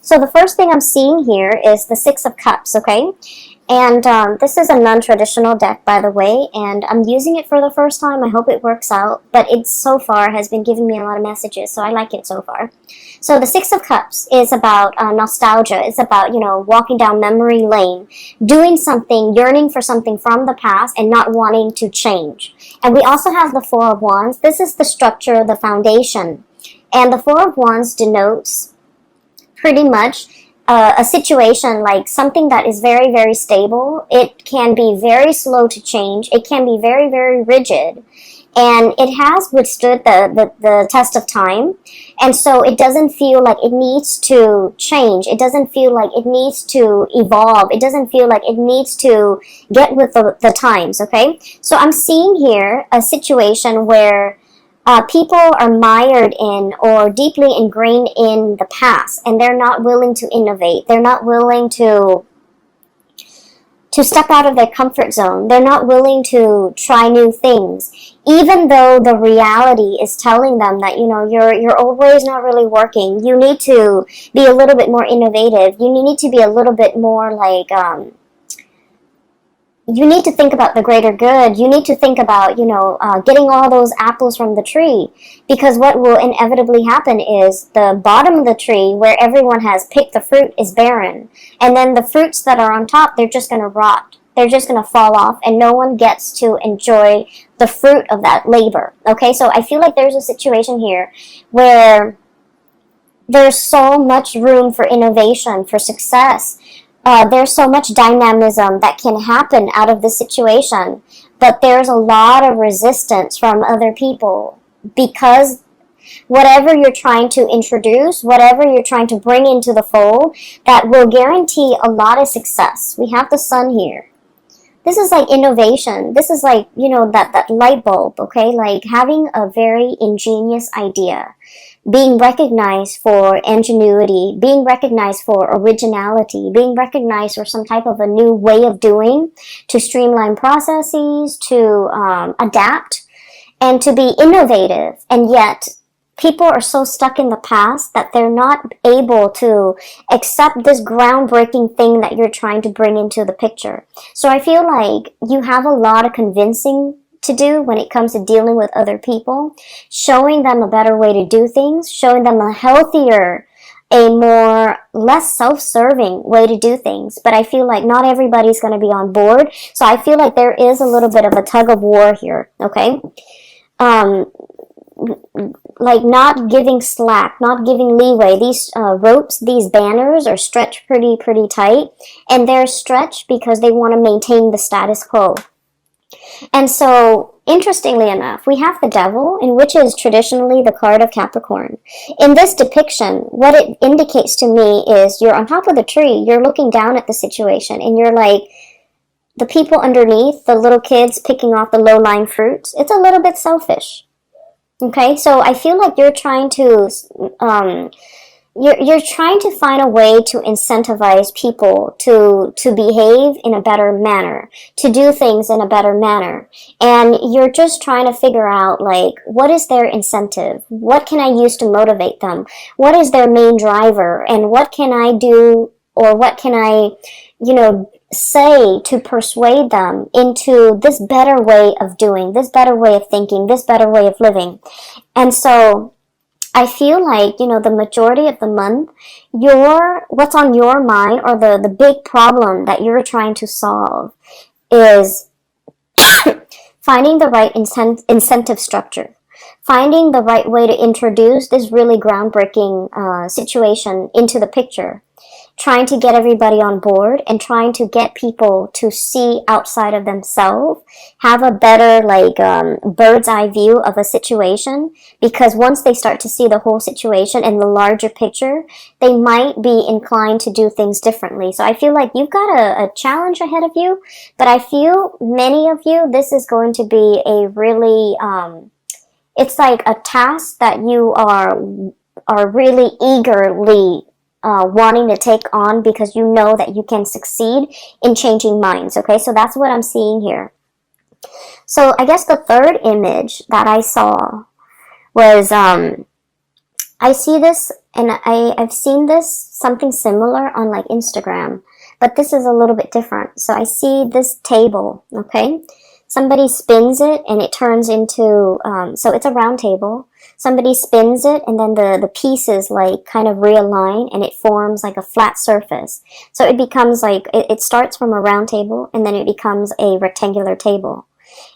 So the first thing I'm seeing here is the Six of Cups, okay? And this is a non-traditional deck, by the way, and I'm using it for the first time. I hope it works out, but it so far has been giving me a lot of messages, so I like it so far. So the Six of Cups is about nostalgia. It's about, walking down memory lane, doing something, yearning for something from the past and not wanting to change. And we also have the Four of Wands. This is the structure, the foundation. And the Four of Wands denotes pretty much a situation like something that is very, very stable. It can be very slow to change. It can be very, very rigid. And it has withstood the test of time. And so it doesn't feel like it needs to change. It doesn't feel like it needs to evolve. It doesn't feel like it needs to get with the times, okay? So I'm seeing here a situation where people are mired in or deeply ingrained in the past, and they're not willing to innovate. They're not willing to step out of their comfort zone. They're not willing to try new things, even though the reality is telling them that, your old way is not really working. You need to be a little bit more innovative. You need to be a little bit more like, you need to think about the greater good. You need to think about, getting all those apples from the tree. Because what will inevitably happen is the bottom of the tree, where everyone has picked the fruit, is barren. And then the fruits that are on top, they're just going to rot. They're just going to fall off, and no one gets to enjoy the fruit of that labor. Okay, so I feel like there's a situation here where there's so much room for innovation, for success. There's so much dynamism that can happen out of this situation, but there's a lot of resistance from other people because whatever you're trying to introduce, whatever you're trying to bring into the fold, that will guarantee a lot of success. We have the Sun here. This is like innovation. This is like, that light bulb, okay? Like having a very ingenious idea, being recognized for ingenuity, being recognized for originality, being recognized for some type of a new way of doing, to streamline processes, to adapt, and to be innovative. And yet, people are so stuck in the past that they're not able to accept this groundbreaking thing that you're trying to bring into the picture. So I feel like you have a lot of convincing to do when it comes to dealing with other people, showing them a better way to do things, showing them a healthier, a more less self-serving way to do things. But I feel like not everybody's going to be on board. So I feel like there is a little bit of a tug of war here, okay? Like not giving slack, not giving leeway. These ropes, these banners are stretched pretty tight, and they're stretched because they want to maintain the status quo. And so, interestingly enough, we have the Devil, in which is traditionally the card of Capricorn. In this depiction, what it indicates to me is you're on top of the tree, you're looking down at the situation, and you're like, the people underneath, the little kids picking off the low-lying fruits, it's a little bit selfish. Okay, so I feel like you're trying to you're trying to find a way to incentivize people to behave in a better manner, to do things in a better manner, and you're just trying to figure out like what is their incentive, what can I use to motivate them, what is their main driver, and what can I do or what can I say to persuade them into this better way of doing, this better way of thinking, this better way of living. And so I feel like, the majority of the month, what's on your mind or the big problem that you're trying to solve is finding the right incentive structure, finding the right way to introduce this really groundbreaking situation into the picture, trying to get everybody on board and trying to get people to see outside of themselves, have a better bird's eye view of a situation, because once they start to see the whole situation and the larger picture, they might be inclined to do things differently. So I feel like you've got a challenge ahead of you, but I feel many of you, this is going to be a really, it's like a task that you are really eagerly wanting to take on, because you know that you can succeed in changing minds. Okay, so that's what I'm seeing here. So I guess the third image that I saw was I see this And I've seen this, something similar on like Instagram, but this is a little bit different. So I see this table, okay? Somebody spins it and it turns into, so it's a round table. Somebody spins it and then the pieces like kind of realign and it forms like a flat surface. So it becomes like, it starts from a round table and then it becomes a rectangular table.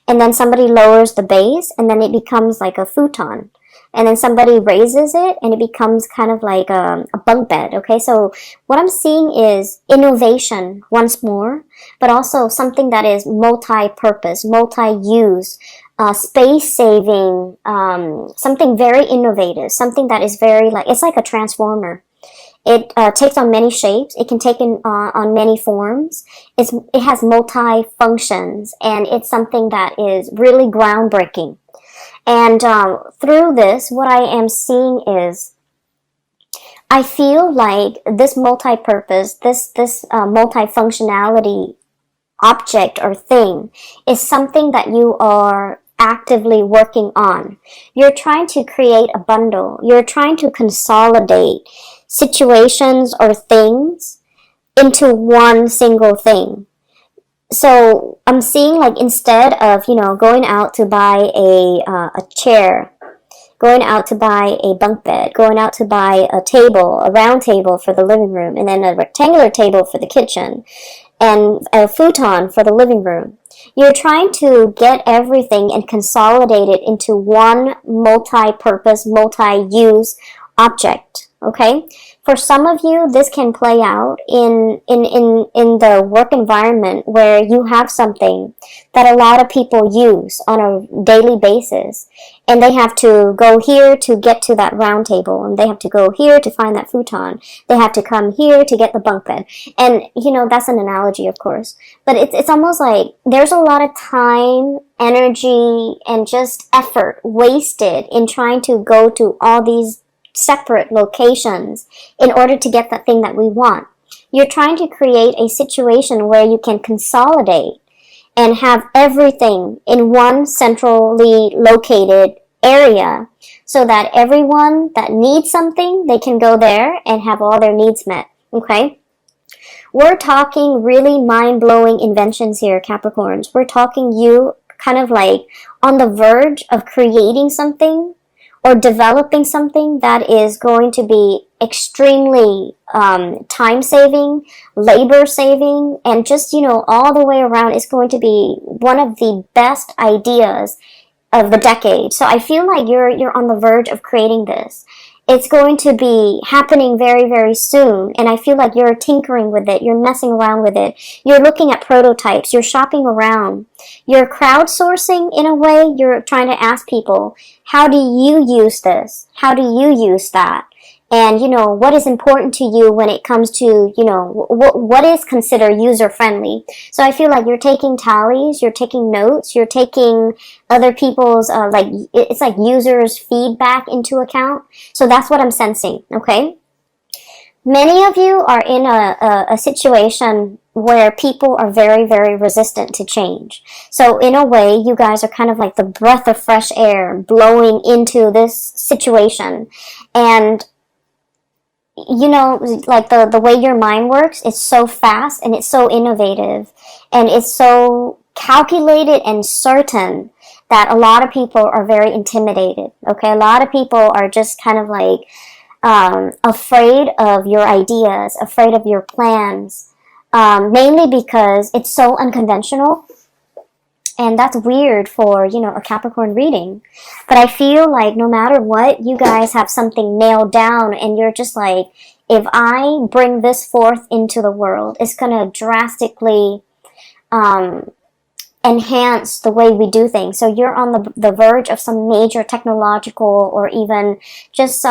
And then somebody lowers the base and then it becomes like a futon. And then somebody raises it and it becomes kind of like a bunk bed, okay? So what I'm seeing is innovation once more, but also something that is multi-purpose, multi-use, space-saving, something very innovative, something that is very like, it's like a transformer. It takes on many shapes. It can take on many forms. It has multi-functions, and it's something that is really groundbreaking. And through this, what I am seeing is, I feel like this multi-purpose, this multi-functionality object or thing is something that you are actively working on. You're trying to create a bundle. You're trying to consolidate situations or things into one single thing. So I'm seeing like instead of, going out to buy a chair, going out to buy a bunk bed, going out to buy a table, a round table for the living room, and then a rectangular table for the kitchen, and a futon for the living room. You're trying to get everything and consolidate it into one multi-purpose, multi-use object, okay? For some of you, this can play out in the work environment where you have something that a lot of people use on a daily basis. And they have to go here to get to that round table. And they have to go here to find that futon. They have to come here to get the bunk bed. And, that's an analogy, of course. But it's almost like there's a lot of time, energy, and just effort wasted in trying to go to all these separate locations in order to get that thing that we want. You're trying to create a situation where you can consolidate and have everything in one centrally located area so that everyone that needs something, they can go there and have all their needs met, okay? We're talking really mind-blowing inventions here, Capricorns. We're talking you kind of like on the verge of creating something or developing something that is going to be extremely time-saving, labor-saving, and just, all the way around is going to be one of the best ideas of the decade. So I feel like you're on the verge of creating this. It's going to be happening very, very soon, and I feel like you're tinkering with it, you're messing around with it, you're looking at prototypes, you're shopping around, you're crowdsourcing in a way, you're trying to ask people, how do you use this? How do you use that? And, what is important to you when it comes to, what is considered user-friendly. So I feel like you're taking tallies, you're taking notes, you're taking other people's, it's like users' feedback into account. So that's what I'm sensing, okay? Many of you are in a situation where people are very, very resistant to change. So in a way, you guys are kind of like the breath of fresh air blowing into this situation. And like the way your mind works, it's so fast and it's so innovative and it's so calculated and certain that a lot of people are very intimidated, okay? A lot of people are just kind of like afraid of your ideas, afraid of your plans, mainly because it's so unconventional. And that's weird for, a Capricorn reading. But I feel like no matter what, you guys have something nailed down and you're just like, if I bring this forth into the world, it's going to drastically enhance the way we do things. So you're on the verge of some major technological or even just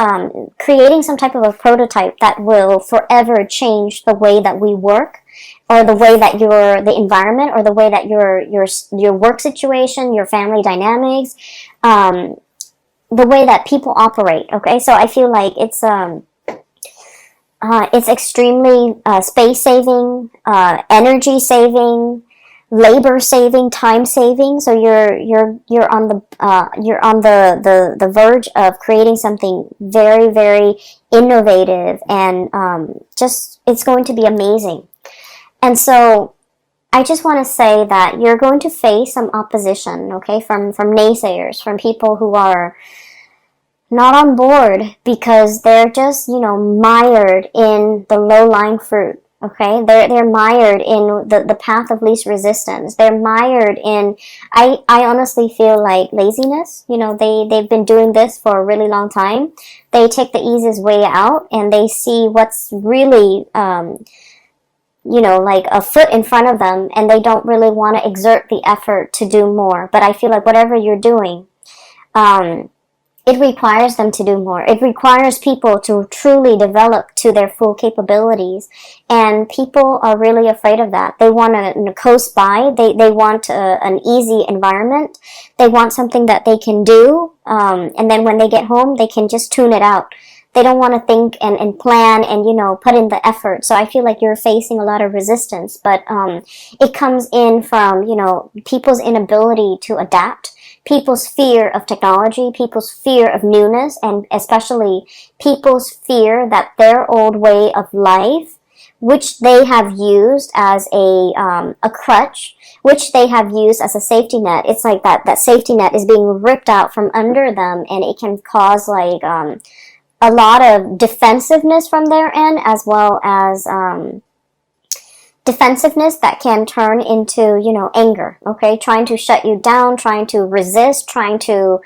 creating some type of a prototype that will forever change the way that we work, or the way that the environment, or the way that your work situation, your family dynamics, the way that people operate, okay? So I feel like it's extremely space-saving, energy-saving, labor saving, time saving. So you're on the verge of creating something very, very innovative, and just, it's going to be amazing. And so I just want to say that you're going to face some opposition, okay, from naysayers, from people who are not on board because they're just, mired in the low-lying fruit. Okay, they're mired in the path of least resistance. They're mired in, I honestly feel like, laziness. They've been doing this for a really long time. They take the easiest way out, and they see what's really like a foot in front of them, and they don't really want to exert the effort to do more. But I feel like whatever you're doing, it requires them to do more. It requires people to truly develop to their full capabilities. And people are really afraid of that. They want to coast by. They want an easy environment. They want something that they can do. And then when they get home, they can just tune it out. They don't want to think and plan and, put in the effort. So I feel like you're facing a lot of resistance. But it comes in from, people's inability to adapt, people's fear of technology, people's fear of newness, and especially people's fear that their old way of life, which they have used as a crutch, which they have used as a safety net, it's like that safety net is being ripped out from under them, and it can cause like a lot of defensiveness from their end, as well as defensiveness that can turn into, anger, okay? Trying to shut you down, trying to resist, trying to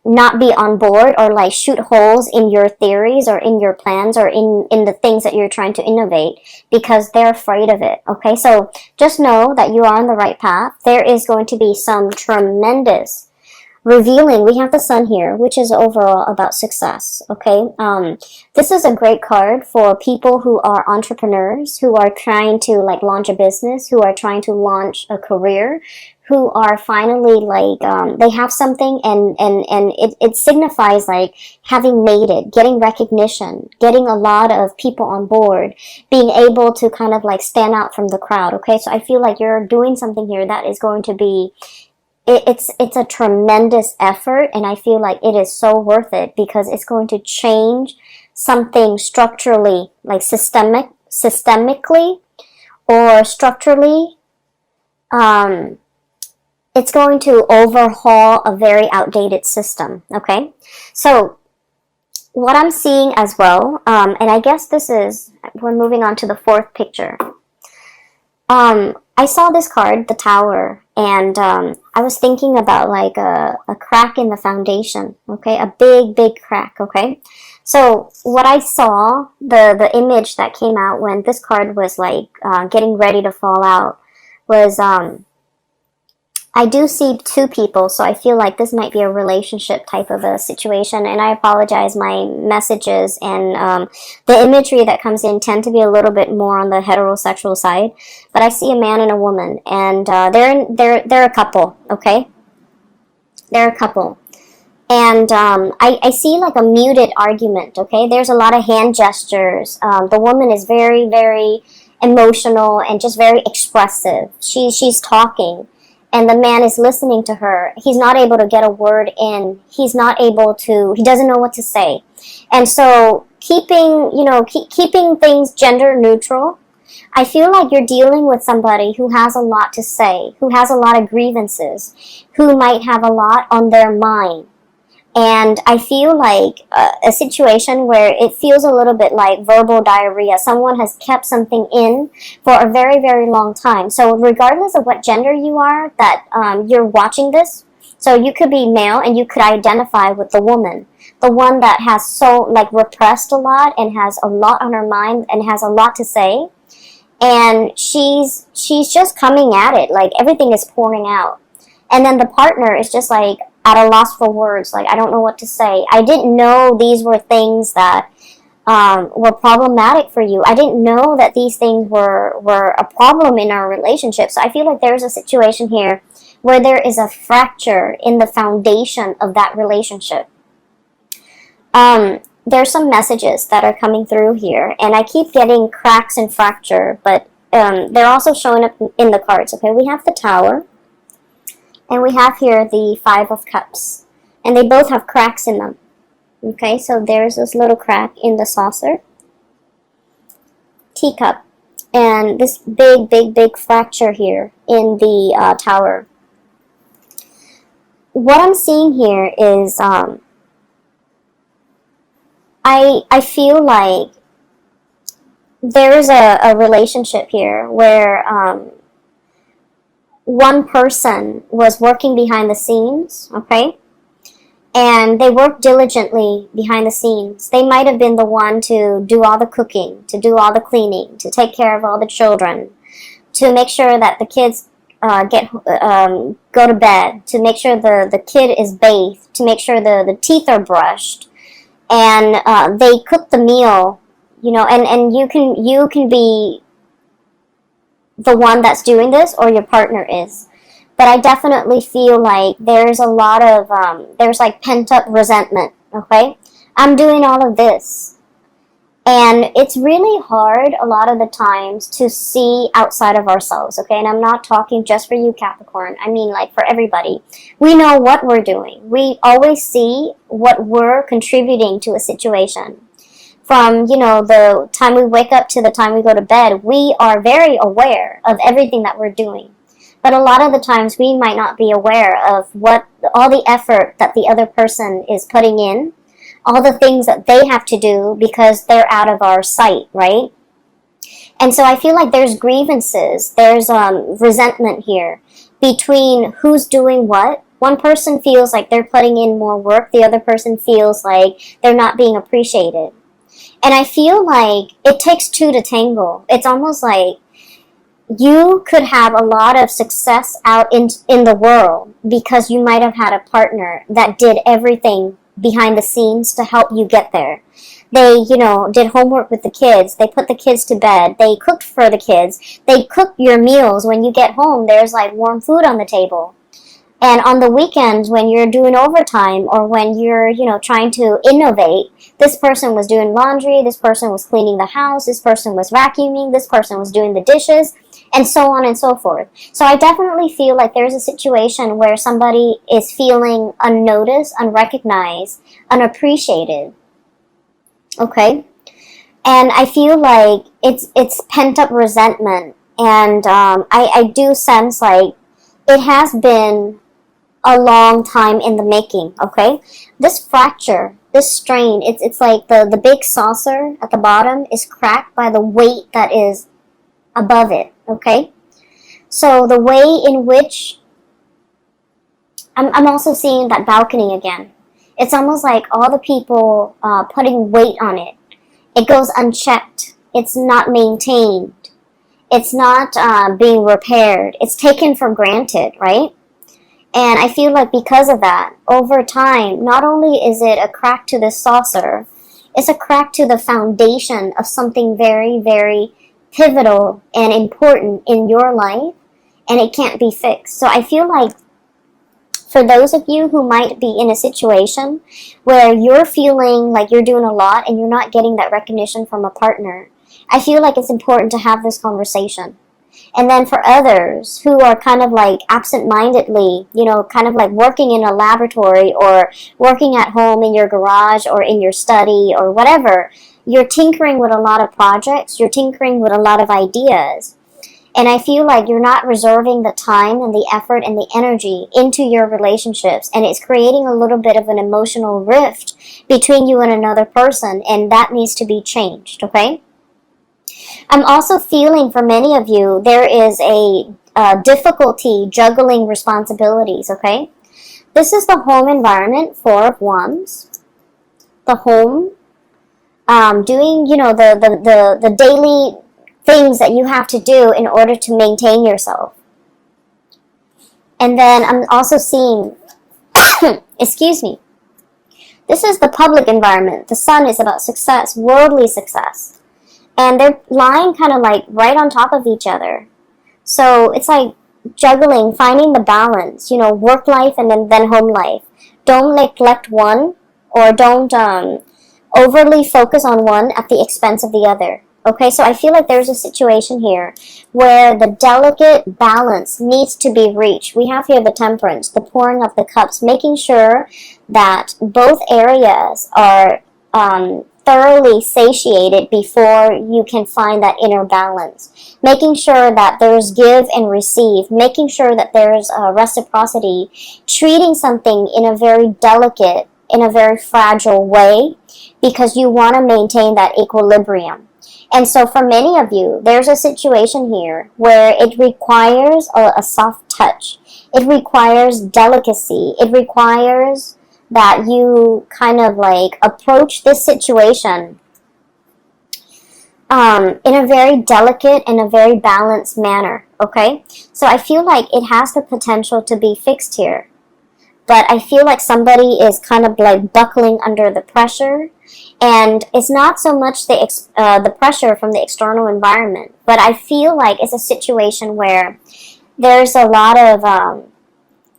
not be on board, or like shoot holes in your theories or in your plans or in the things that you're trying to innovate, because they're afraid of it, okay? So just know that you are on the right path. There is going to be some tremendous revealing. We have the sun here, which is overall about success, okay? This is a great card for people who are entrepreneurs, who are trying to like launch a business, who are trying to launch a career, who are finally like, they have something, and it signifies like having made it, getting recognition, getting a lot of people on board, being able to kind of like stand out from the crowd, okay? So I feel like you're doing something here that is going to be, it's a tremendous effort, and I feel like it is so worth it, because it's going to change something structurally, like systemically or structurally. It's going to overhaul a very outdated system, okay? So what I'm seeing as well, and I guess we're moving on to the fourth picture. I saw this card, the Tower, and I was thinking about like a crack in the foundation, okay? A big crack, okay? So what I saw, the image that came out when this card was like getting ready to fall out, was I do see two people, so I feel like this might be a relationship type of a situation, and I apologize, my messages and the imagery that comes in tend to be a little bit more on the heterosexual side, but I see a man and a woman, and they're a couple, okay? They're a couple. And I see like a muted argument, okay? There's a lot of hand gestures. The woman is very, very emotional and just very expressive. She's talking, and the man is listening to her. He's not able to get a word in. He doesn't know what to say. And so keeping things gender neutral, I feel like you're dealing with somebody who has a lot to say, who has a lot of grievances, who might have a lot on their mind. And I feel like a situation where it feels a little bit like verbal diarrhea. Someone has kept something in for a very, very long time. So regardless of what gender you are that you're watching this, so you could be male and you could identify with the woman, the one that has so like repressed a lot and has a lot on her mind and has a lot to say. And she's just coming at it, like everything is pouring out. And then the partner is just like at a loss for words, like I don't know what to say. I didn't know these were things that were problematic for you. I didn't know that these things were a problem in our relationship. So I feel like there's a situation here where there is a fracture in the foundation of that relationship. There's some messages that are coming through here, and I keep getting cracks and fracture, but they're also showing up in the cards. Okay, we have the Tower, and we have here the Five of Cups, and they both have cracks in them. Okay, so there's this little crack in the saucer, teacup, and this big fracture here in the Tower. What I'm seeing here is I feel like there is a relationship here where one person was working behind the scenes, okay? And they worked diligently behind the scenes. They might have been the one to do all the cooking, to do all the cleaning, to take care of all the children, to make sure that the kids go to bed, to make sure the kid is bathed, to make sure the teeth are brushed, and they cook the meal, you know, and you can be the one that's doing this, or your partner is. But I definitely feel like there's a lot of, there's like pent-up resentment, okay? I'm doing all of this. And it's really hard a lot of the times to see outside of ourselves, okay? And I'm not talking just for you, Capricorn. I mean, like, for everybody. We know what we're doing. We always see what we're contributing to a situation. From, you know, the time we wake up to the time we go to bed, we are very aware of everything that we're doing. But a lot of the times we might not be aware of what all the effort that the other person is putting in, all the things that they have to do because they're out of our sight, right? And so I feel like there's grievances, there's resentment here between who's doing what. One person feels like they're putting in more work, the other person feels like they're not being appreciated. And I feel like it takes two to tango. It's almost like you could have a lot of success out in the world because you might have had a partner that did everything behind the scenes to help you get there. They, you know, did homework with the kids. They put the kids to bed. They cooked for the kids. They cook your meals. When you get home, there's like warm food on the table. And on the weekends, when you're doing overtime or when you're, you know, trying to innovate, this person was doing laundry, this person was cleaning the house, this person was vacuuming, this person was doing the dishes, and so on and so forth. So I definitely feel like there's a situation where somebody is feeling unnoticed, unrecognized, unappreciated. Okay? And I feel like it's pent-up resentment. And I do sense like it has been a long time in the making, okay? This fracture, this strain, it's like the big saucer at the bottom is cracked by the weight that is above it, okay? So the way in which, I'm also seeing that balcony again. It's almost like all the people putting weight on it. It goes unchecked. It's not maintained. It's not being repaired. It's taken for granted, right? And I feel like because of that, over time, not only is it a crack to the saucer, it's a crack to the foundation of something very, very pivotal and important in your life, and it can't be fixed. So I feel like for those of you who might be in a situation where you're feeling like you're doing a lot and you're not getting that recognition from a partner, I feel like it's important to have this conversation. And then for others who are kind of like absent-mindedly, you know, kind of like working in a laboratory or working at home in your garage or in your study or whatever, you're tinkering with a lot of projects, you're tinkering with a lot of ideas. And I feel like you're not reserving the time and the effort and the energy into your relationships, and it's creating a little bit of an emotional rift between you and another person, and that needs to be changed, okay? I'm also feeling for many of you, there is a difficulty juggling responsibilities, okay? This is the home environment, Four of Wands. The home, doing, you know, the daily things that you have to do in order to maintain yourself. And then I'm also seeing, excuse me, this is the public environment. The Sun is about success, worldly success. And they're lying kind of like right on top of each other. So it's like juggling, finding the balance, you know, work life and then home life. Don't neglect one, or don't overly focus on one at the expense of the other. Okay, so I feel like there's a situation here where the delicate balance needs to be reached. We have here the temperance, the pouring of the cups, making sure that both areas are thoroughly satiated before you can find that inner balance. Making sure that there's give and receive, making sure that there's reciprocity, treating something in a very delicate, in a very fragile way, because you want to maintain that equilibrium. And so for many of you, there's a situation here where it requires a soft touch. It requires delicacy. It requires that you kind of like approach this situation in a very delicate and a very balanced manner, okay? So I feel like it has the potential to be fixed here. But I feel like somebody is kind of like buckling under the pressure. And it's not so much the pressure from the external environment, but I feel like it's a situation where there's a lot of,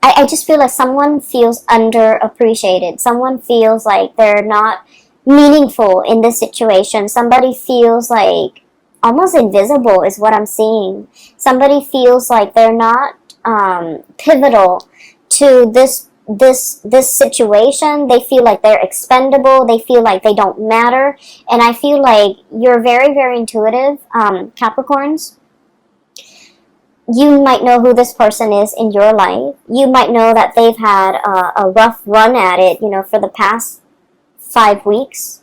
I just feel like someone feels underappreciated. Someone feels like they're not meaningful in this situation. Somebody feels like almost invisible is what I'm seeing. Somebody feels like they're not pivotal to this situation. They feel like they're expendable. They feel like they don't matter. And I feel like you're very, very intuitive, Capricorns. You might know who this person is in your life. You might know that they've had a rough run at it, for the past 5 weeks,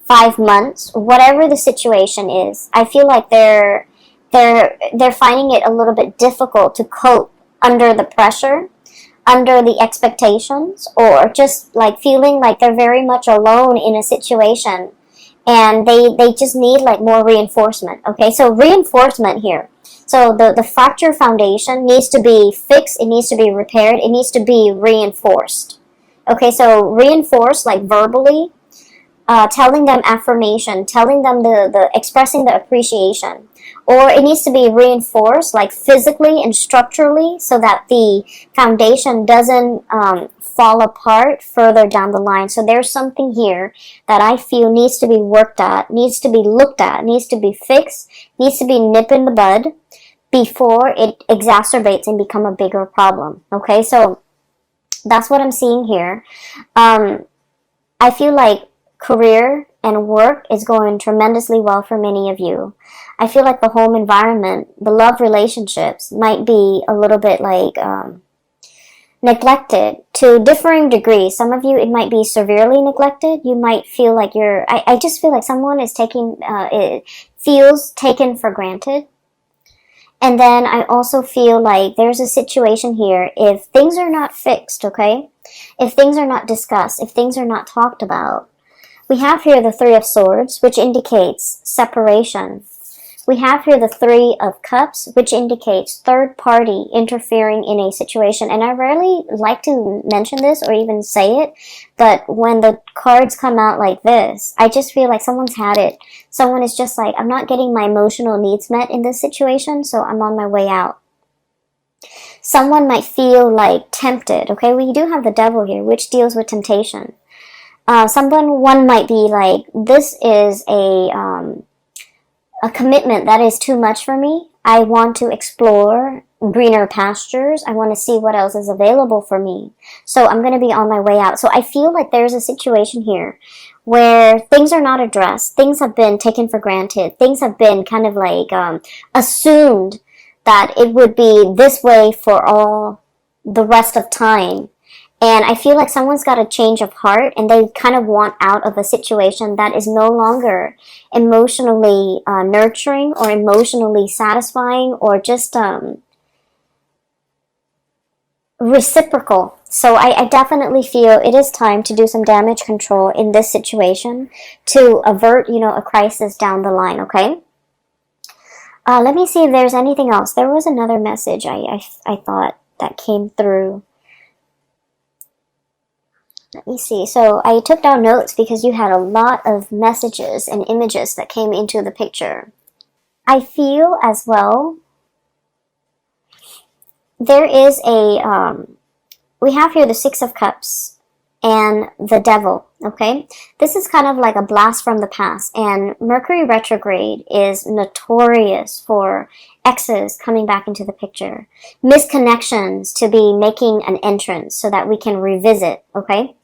5 months, whatever the situation is. I feel like they're finding it a little bit difficult to cope under the pressure, under the expectations, or just like feeling like they're very much alone in a situation, and they just need like more reinforcement. Okay, so reinforcement here. So the fracture foundation needs to be fixed, it needs to be repaired, it needs to be reinforced. Okay, so reinforced like verbally, telling them affirmation, telling them the expressing the appreciation. Or it needs to be reinforced like physically and structurally so that the foundation doesn't fall apart further down the line. So there's something here that I feel needs to be worked at, needs to be looked at, needs to be fixed, needs to be nipped in the bud before it exacerbates and become a bigger problem. Okay, so that's what I'm seeing here. I feel like career and work is going tremendously well for many of you. I feel like the home environment, the love relationships might be a little bit like neglected to differing degrees. Some of you, it might be severely neglected. You might feel like I just feel like someone is it feels taken for granted. And then I also feel like there's a situation here, if things are not fixed, okay? If things are not discussed, if things are not talked about. We have here the Three of Swords, which indicates separation. We have here the Three of Cups, which indicates third party interfering in a situation. And I rarely like to mention this or even say it, but when the cards come out like this, I just feel like someone's had it. Someone is just like, I'm not getting my emotional needs met in this situation, so I'm on my way out. Someone might feel like tempted, okay? We do have the Devil here, which deals with temptation. One might be like, this is a commitment that is too much for me. I want to explore greener pastures. I want to see what else is available for me. So I'm going to be on my way out. So I feel like there's a situation here where things are not addressed. Things have been taken for granted. Things have been kind of like assumed that it would be this way for all the rest of time. And I feel like someone's got a change of heart and they kind of want out of a situation that is no longer emotionally nurturing or emotionally satisfying or just reciprocal. So I definitely feel it is time to do some damage control in this situation to avert, a crisis down the line, okay? Let me see if there's anything else. There was another message I thought that came through. Let me see. So I took down notes because you had a lot of messages and images that came into the picture. I feel as well there is we have here the Six of Cups, and the devil, okay? This is kind of like a blast from the past, and Mercury retrograde is notorious for exes coming back into the picture, misconnections to be making an entrance so that we can revisit, okay?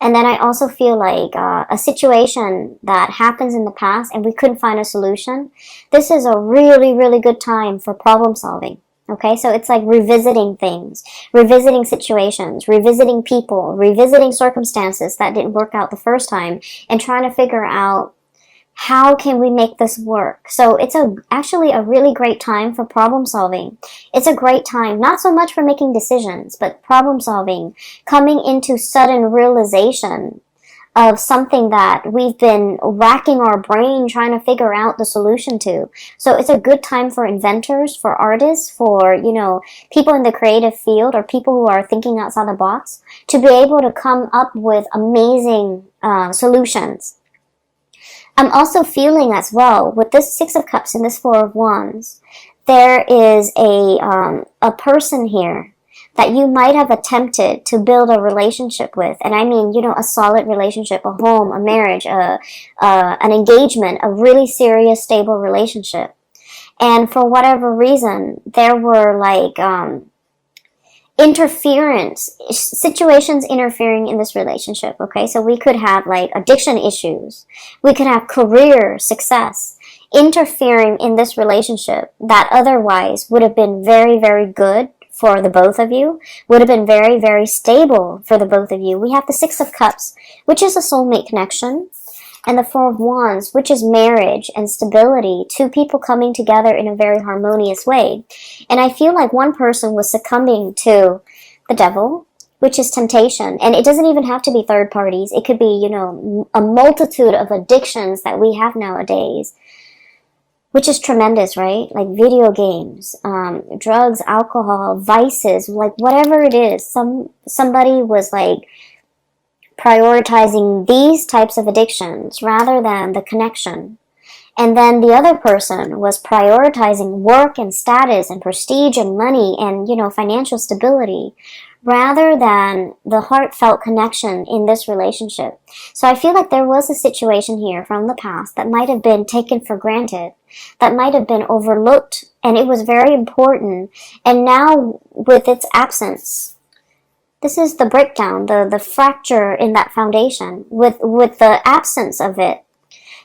And then I also feel like a situation that happens in the past and we couldn't find a solution, this is a really, really good time for problem solving. Okay, so it's like revisiting things, revisiting situations, revisiting people, revisiting circumstances that didn't work out the first time, and trying to figure out how can we make this work. So it's actually a really great time for problem solving. It's a great time, not so much for making decisions, but problem solving, coming into sudden realization of something that we've been racking our brain trying to figure out the solution to. So it's a good time for inventors, for artists, for, you know, people in the creative field or people who are thinking outside the box to be able to come up with amazing solutions. I'm also feeling as well, with this Six of Cups and this Four of Wands, there is a person here that you might have attempted to build a relationship with. And I mean, you know, a solid relationship, a home, a marriage, an engagement, a really serious, stable relationship. And for whatever reason, there were like interference, situations interfering in this relationship, okay? So we could have like addiction issues. We could have career success interfering in this relationship that otherwise would have been very, very good for the both of you, would have been very, very stable for the both of you. We have the Six of Cups, which is a soulmate connection, and the Four of Wands, which is marriage and stability, two people coming together in a very harmonious way. And I feel like one person was succumbing to the devil, which is temptation. And it doesn't even have to be third parties. It could be, you know, a multitude of addictions that we have nowadays, which is tremendous, right? Like video games, drugs, alcohol, vices, like whatever it is. Somebody was like prioritizing these types of addictions rather than the connection. And then the other person was prioritizing work and status and prestige and money and, you know, financial stability rather than the heartfelt connection in this relationship. So I feel like there was a situation here from the past that might have been taken for granted, that might have been overlooked, and it was very important. And now with its absence, this is the breakdown, the fracture in that foundation. With the absence of it,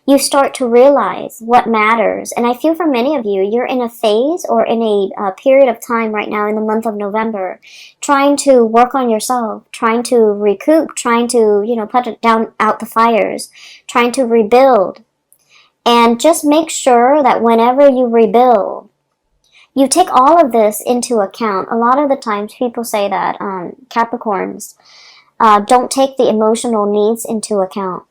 you start to realize what matters. And I feel for many of you, you're in a phase or in a period of time right now in the month of November, trying to work on yourself, trying to recoup, trying to, you know, put it down out the fires, trying to rebuild. And just make sure that whenever you rebuild, you take all of this into account. A lot of the times people say that Capricorns don't take the emotional needs into account.